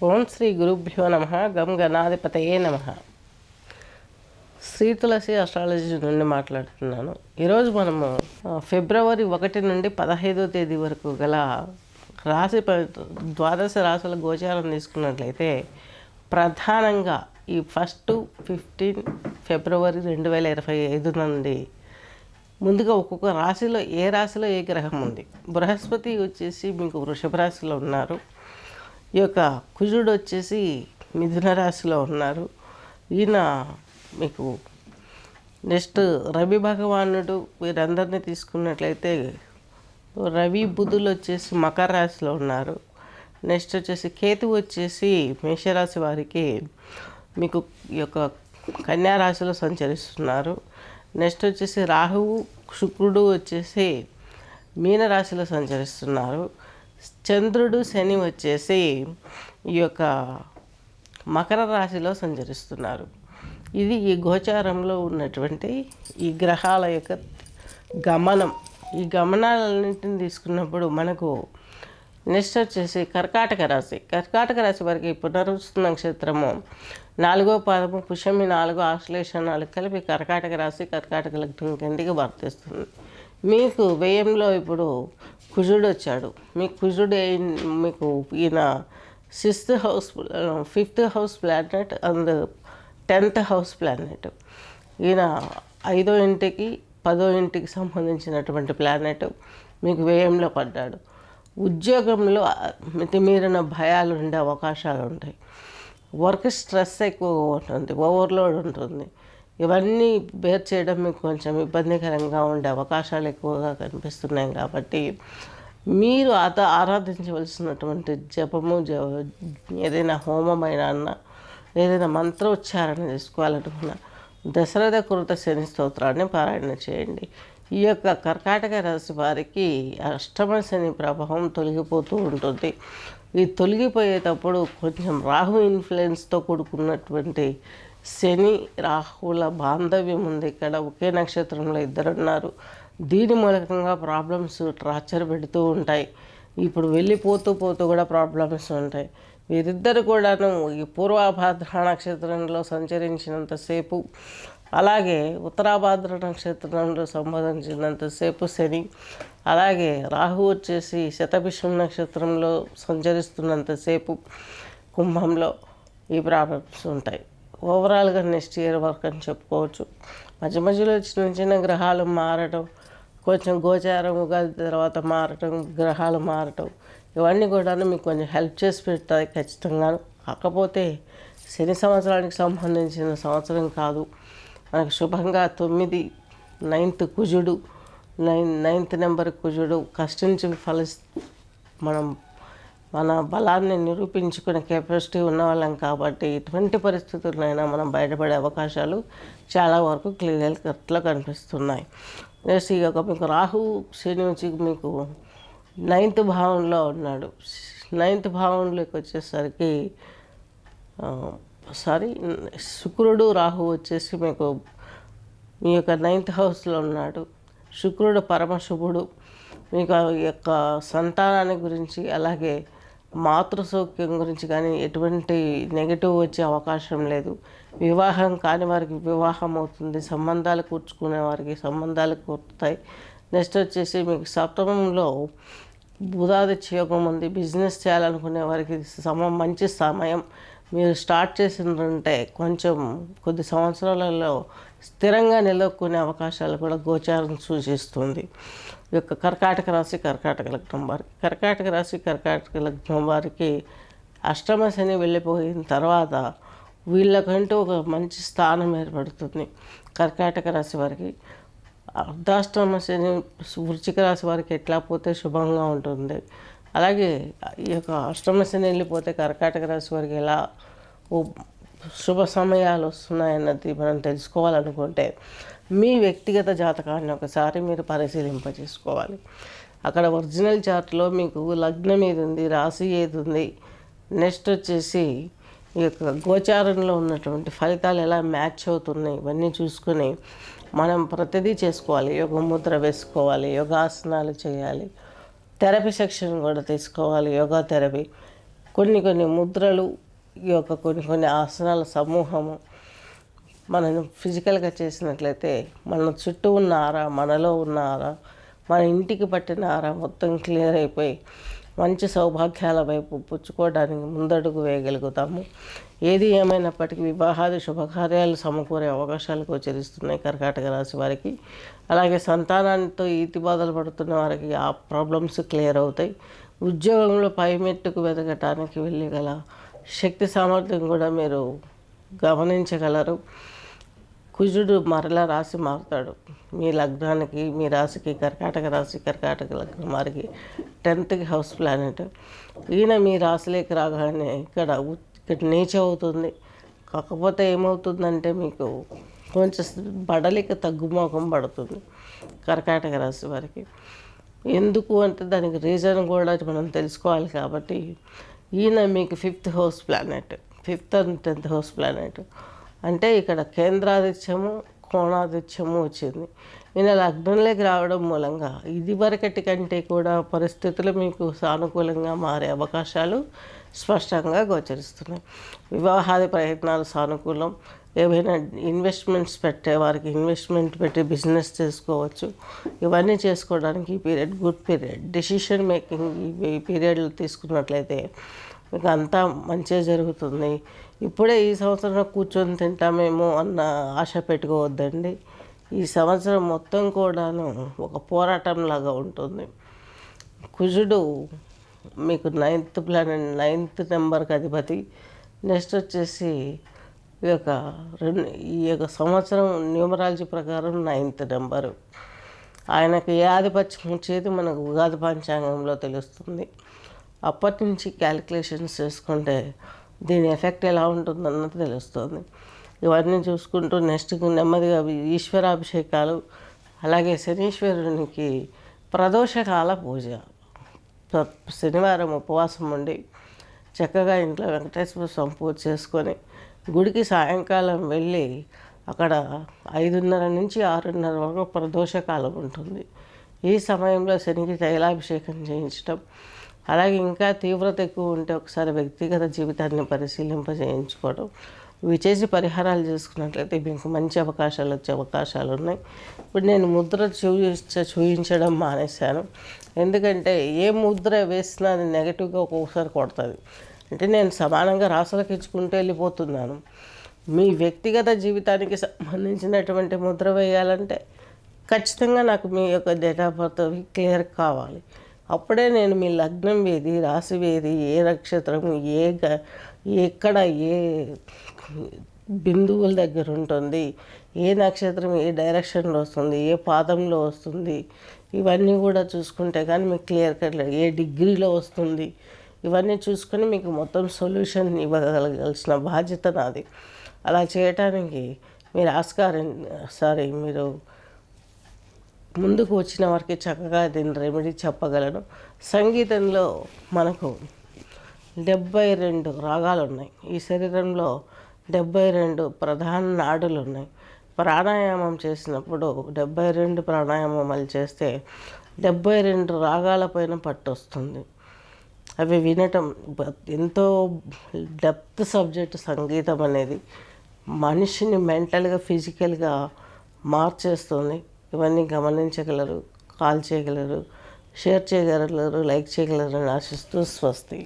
ఓం శ్రీ గురుభ్యో నమ. గం గణాధిపతయే నమ. శ్రీ తులసి అస్ట్రాలజీ నుండి మాట్లాడుతున్నాను. ఈరోజు మనము ఫిబ్రవరి 1 నుండి 15వ తేదీ వరకు గల ద్వాదశ రాశుల గోచారం తీసుకున్నట్లయితే ప్రధానంగా ఈ 15 ఫిబ్రవరి 2025 నుండి ముందుగా ఒక్కొక్క రాశిలో ఏ రాశిలో ఏ గ్రహం ఉంది. బృహస్పతి వచ్చేసి మీకు వృషభ రాశిలో ఉన్నారు. ఈ యొక్క కుజుడు వచ్చేసి మిథున రాశిలో ఉన్నారు. ఈయన మీకు నెక్స్ట్ రవి భగవానుడు వీరందరినీ తీసుకున్నట్లయితే రవి బుధులు వచ్చేసి మకర రాశిలో ఉన్నారు. నెక్స్ట్ వచ్చేసి కేతు వచ్చేసి మేషరాశి వారికి మీకు ఈ యొక్క కన్యా రాశిలో సంచరిస్తున్నారు. నెక్స్ట్ వచ్చేసి రాహువు శుక్రుడు వచ్చేసి మీనరాశిలో సంచరిస్తున్నారు. చంద్రుడు శని వచ్చేసి ఈ యొక్క మకర రాశిలో సంచరిస్తున్నారు. ఇది ఈ గోచారంలో ఉన్నటువంటి ఈ గ్రహాల యొక్క గమనం. ఈ గమనాలన్నింటిని తీసుకున్నప్పుడు మనకు నెక్స్ట్ వచ్చేసి కర్కాటక రాశి వారికి పునరుస్తు నక్షత్రము 4వ పాదము పుష్యమి 4 ఆశ్లేషణాలు కలిపి కర్కాటక లగ్నం కిందికి వర్తిస్తుంది. మీకు వ్యయంలో ఇప్పుడు కుజుడు వచ్చాడు. మీకు కుజుడు మీకు ఈయన 5th house planet and 10th house planet. ఈయన 5వ ఇంటికి 10వ ఇంటికి సంబంధించినటువంటి ప్లానెట్ మీకు వ్యయంలో పడ్డాడు. ఉద్యోగంలో మితిమీరిన భయాలు ఉండే అవకాశాలు ఉంటాయి. వర్క్ స్ట్రెస్ ఎక్కువగా ఉంటుంది, ఓవర్లోడ్ ఉంటుంది. ఇవన్నీ బేర్ చేయడం మీకు కొంచెం ఇబ్బందికరంగా ఉండే అవకాశాలు ఎక్కువగా కనిపిస్తున్నాయి. కాబట్టి మీరు ఆరాధించవలసినటువంటి జపము ఏదైనా హోమమైనా ఏదైనా మంత్రోచ్చారణ చేసుకోవాలనుకున్న దశరథ కృత శని స్తోత్రాన్ని పారాయణ చేయండి. ఈ యొక్క కర్కాటక రాశి వారికి అష్టమ శని ప్రభావం తొలగిపోతూ ఉంటుంది. ఈ తొలగిపోయేటప్పుడు కొంచెం రాహు ఇన్ఫ్లుయెన్స్తో కూడుకున్నటువంటి శని రాహుల బాంధవ్యం ఉంది. ఇక్కడ ఒకే నక్షత్రంలో ఇద్దరున్నారు. దీని మూలకంగా ప్రాబ్లమ్స్ టార్చర్ పెడుతూ ఉంటాయి. ఇప్పుడు వెళ్ళిపోతూ కూడా ప్రాబ్లమ్స్ ఉంటాయి. వీరిద్దరు కూడాను ఈ పూర్వభాద్ర నక్షత్రంలో సంచరించినంతసేపు, అలాగే ఉత్తరాభాద్ర నక్షత్రంలో సంబంధించినంతసేపు శని, అలాగే రాహు వచ్చేసి శతభిషం నక్షత్రంలో సంచరిస్తున్నంతసేపు కుంభంలో ఈ ప్రాబ్లమ్స్ ఉంటాయి. ఓవరాల్గా నెక్స్ట్ ఇయర్ వరకు అని చెప్పుకోవచ్చు. మధ్యలో చిన్న గ్రహాలు మారటం, కొంచెం గోచారం ఉగాది తర్వాత మారటం, గ్రహాలు మారటం, ఇవన్నీ కూడా మీకు కొంచెం హెల్ప్ చేసి పెడతాయి ఖచ్చితంగా. కాకపోతే శని సంవత్సరానికి సంబంధించిన సంవత్సరం కాదు. మనకు శుభంగా 9th కుజుడు, 9th నెంబర్ కుజుడు కష్టించి మన బలాన్ని నిరూపించుకునే కెపాసిటీ ఉన్నవాళ్ళం. కాబట్టి ఎటువంటి పరిస్థితులైనా మనం బయటపడే అవకాశాలు చాలా వరకు క్లియర్ కట్లా కనిపిస్తున్నాయి. నెక్స్ట్ ఇక మీకు రాహు శని వచ్చి మీకు 9th భావంలో ఉన్నాడు. 9th భావంలోకి వచ్చేసరికి శుక్రుడు రాహు వచ్చేసి మీకు మీ యొక్క 9th హౌస్లో ఉన్నాడు. శుక్రుడు పరమశుభుడు. మీకు ఈ యొక్క సంతానాన్ని గురించి, అలాగే మాతృసౌఖ్యం గురించి కానీ ఎటువంటి నెగిటివ్ వచ్చే అవకాశం లేదు. వివాహం కాని వారికి వివాహం అవుతుంది. సంబంధాలు కూర్చుకునే వారికి సంబంధాలు కూర్చుతాయి. నెక్స్ట్ వచ్చేసి మీకు సప్తమంలో బుధాదిత్య యోగం ఉంది. బిజినెస్ చేయాలనుకునే వారికి మంచి సమయం. మీరు స్టార్ట్ చేసిందంటే కొంచెం కొద్ది సంవత్సరాలలో స్థిరంగా నిలవకునే అవకాశాలు కూడా గోచారం సూచిస్తుంది. ఈ యొక్క కర్కాటక లగ్నం వారికి అష్టమ శని వెళ్ళిపోయిన తర్వాత వీళ్ళకంటూ ఒక మంచి స్థానం ఏర్పడుతుంది. కర్కాటక రాశి వారికి అర్ధాష్టమ శని వృశ్చిక రాశి వారికి ఎట్లా పోతే శుభంగా ఉంటుంది. అలాగే ఈ యొక్క అష్టమ శని వెళ్ళిపోతే కర్కాటక రాశి వారికి ఎలా శుభ సమయాలు వస్తున్నాయన్నది మనం తెలుసుకోవాలనుకుంటే మీ వ్యక్తిగత జాతకాన్ని ఒకసారి మీరు పరిశీలింపజేసుకోవాలి. అక్కడ ఒరిజినల్ చార్ట్లో మీకు లగ్నం ఏది ఉంది, రాశి ఏది ఉంది, నెక్స్ట్ వచ్చేసి ఈ యొక్క గోచారంలో ఉన్నటువంటి ఫలితాలు ఎలా మ్యాచ్ అవుతున్నాయి, ఇవన్నీ చూసుకొని మనం ప్రతిదీ చేసుకోవాలి. యోగ ముద్ర వేసుకోవాలి, యోగాసనాలు చేయాలి, థెరపీ సెక్షన్ కూడా తీసుకోవాలి, యోగా థెరపీ. కొన్ని కొన్ని ముద్రలు, ఈ యొక్క కొన్ని ఆసనాల సమూహము మనం ఫిజికల్గా చేసినట్లయితే మన చుట్టూ ఉన్న ఆరా, మనలో ఉన్న ఆరా, మన ఇంటికి పట్టిన ఆరా మొత్తం క్లియర్ అయిపోయి మంచి సౌభాగ్యాల వైపు పుచ్చుకోవడానికి ముందడుగు వేయగలుగుతాము. ఏది ఏమైనప్పటికీ వివాహాది శుభకార్యాలు సమకూరే అవకాశాలు గోచరిస్తున్నాయి కర్కాటక రాశి వారికి. అలాగే సంతానానికి ఈతి బాధలు పడుతున్న వారికి ఆ ప్రాబ్లమ్స్ క్లియర్ అవుతాయి. ఉద్యోగంలో పైమెట్టుకు వెతకటానికి వెళ్ళగల శక్తి సామర్థ్యం కూడా మీరు గమనించగలరు. కుజుడు మరలా రాశి మారుతాడు. మీ లగ్నానికి, మీ రాశికి, కర్కాటక రాశి, కర్కాటక లగ్నం వారికి 10th హౌస్ ప్లానెట్. ఈయన మీ రాశిలోకి రాగానే ఇక్కడ నీచ అవుతుంది. కాకపోతే ఏమవుతుందంటే మీకు కొంచెం బడలిక తగ్గుముఖం పడుతుంది కర్కాటక రాశి వారికి. ఎందుకు అంటే దానికి రీజన్ కూడా మనం తెలుసుకోవాలి. కాబట్టి ఈయన మీకు 5th house planet, 5th and 10th house planet అంటే ఇక్కడ కేంద్రాదిత్యము, కోణాదిత్యము వచ్చింది. ఈయన లగ్నంలోకి రావడం మూలంగా ఇదివరకటి కంటే కూడా పరిస్థితులు మీకు సానుకూలంగా మారే అవకాశాలు స్పష్టంగా గోచరిస్తున్నాయి. వివాహాది ప్రయత్నాలు సానుకూలం. ఏవైనా ఇన్వెస్ట్మెంట్స్ పెట్టే వారికి ఇన్వెస్ట్మెంట్ పెట్టి బిజినెస్ చేసుకోవచ్చు. ఇవన్నీ చేసుకోవడానికి ఈ period good period. Decision making ఈ పీరియడ్లో తీసుకున్నట్లయితే మీకు అంతా మంచిగా జరుగుతుంది. ఇప్పుడే ఈ సంవత్సరం కూర్చొని తింటామేమో అన్న ఆశ పెట్టుకోవద్దండి. ఈ సంవత్సరం మొత్తం కూడాను ఒక పోరాటం లాగా ఉంటుంది. కుజుడు మీకు 9th ప్లానెట్, 9th నెంబర్కి అధిపతి. నెక్స్ట్ వచ్చేసి ఈ యొక్క సంవత్సరం న్యూమరాలజీ ప్రకారం 9th నెంబరు. ఆయనకు ఏ ఆధిపత్యం వచ్చేది మనకు ఉగాది పంచాంగంలో తెలుస్తుంది. అప్పటి నుంచి క్యాలిక్యులేషన్స్ చేసుకుంటే దీని ఎఫెక్ట్ ఎలా ఉంటుందన్నది తెలుస్తుంది. ఇవన్నీ చూసుకుంటూ నెక్స్ట్ నెమ్మదిగా ఈశ్వరాభిషేకాలు, అలాగే శనీశ్వరునికి ప్రదోషకాల పూజ. శనివారం ఉపవాసం ఉండి చక్కగా ఇంట్లో వెంకటేశ్వర స్వామి పూజ చేసుకొని గుడికి సాయంకాలం వెళ్ళి అక్కడ 5:30 నుంచి 6:30 వరకు ప్రదోషకాలం ఉంటుంది. ఈ సమయంలో శనికి తైలాభిషేకం చేయించడం, అలాగే ఇంకా తీవ్రత ఎక్కువ ఉంటే ఒకసారి వ్యక్తిగత జీవితాన్ని పరిశీలింపజేయించుకోవడం, ఇవి చేసి పరిహారాలు చేసుకున్నట్లయితే మీకు మంచి అవకాశాలు వచ్చే అవకాశాలు ఉన్నాయి. ఇప్పుడు నేను ముద్ర చూపించడం మానేశాను. ఎందుకంటే ఏ ముద్ర వేసినా అది నెగటివ్గా ఒక్కొక్కసారి కొడుతుంది. అంటే నేను సమానంగా రాసులకు ఇచ్చుకుంటూ వెళ్ళిపోతున్నాను. మీ వ్యక్తిగత జీవితానికి సంబంధించినటువంటి ముద్ర వేయాలంటే ఖచ్చితంగా నాకు మీ యొక్క డేట్ ఆఫ్ బర్త్ క్లియర్ కావాలి. అప్పుడే నేను మీ లగ్నం ఏది, రాశి ఏది, ఏ నక్షత్రం, ఎక్కడ ఏ బిందువుల దగ్గర ఉంటుంది, ఏ నక్షత్రం ఏ డైరెక్షన్లో వస్తుంది, ఏ పాదంలో వస్తుంది, ఇవన్నీ కూడా చూసుకుంటే కానీ మీకు క్లియర్ కట్ ఏ డిగ్రీలో వస్తుంది, ఇవన్నీ చూసుకొని మీకు మొత్తం సొల్యూషన్ ఇవ్వగలగాల్సిన బాధ్యత నాది. అలా చేయటానికి మీరు ముందుకు వచ్చిన వారికి చక్కగా దీని రెమెడీ చెప్పగలను. సంగీతంలో మనకు 72 రాగాలు ఉన్నాయి. ఈ శరీరంలో 72 ప్రధాన నాడులు ఉన్నాయి. ప్రాణాయామం చేసినప్పుడు 72 ప్రాణాయామాలు చేస్తే 72 రాగాల పైన పట్టు వస్తుంది. అవి వినటం ఎంతో డెప్త్ సబ్జెక్ట్. సంగీతం అనేది మనిషిని మెంటల్గా, ఫిజికల్గా మార్చేస్తుంది. ఇవన్నీ గమనించగలరు, కాల్ చేయగలరు, షేర్ చేయగలరు, లైక్ చేయగలరు అని ఆశిస్తూ స్వస్తి.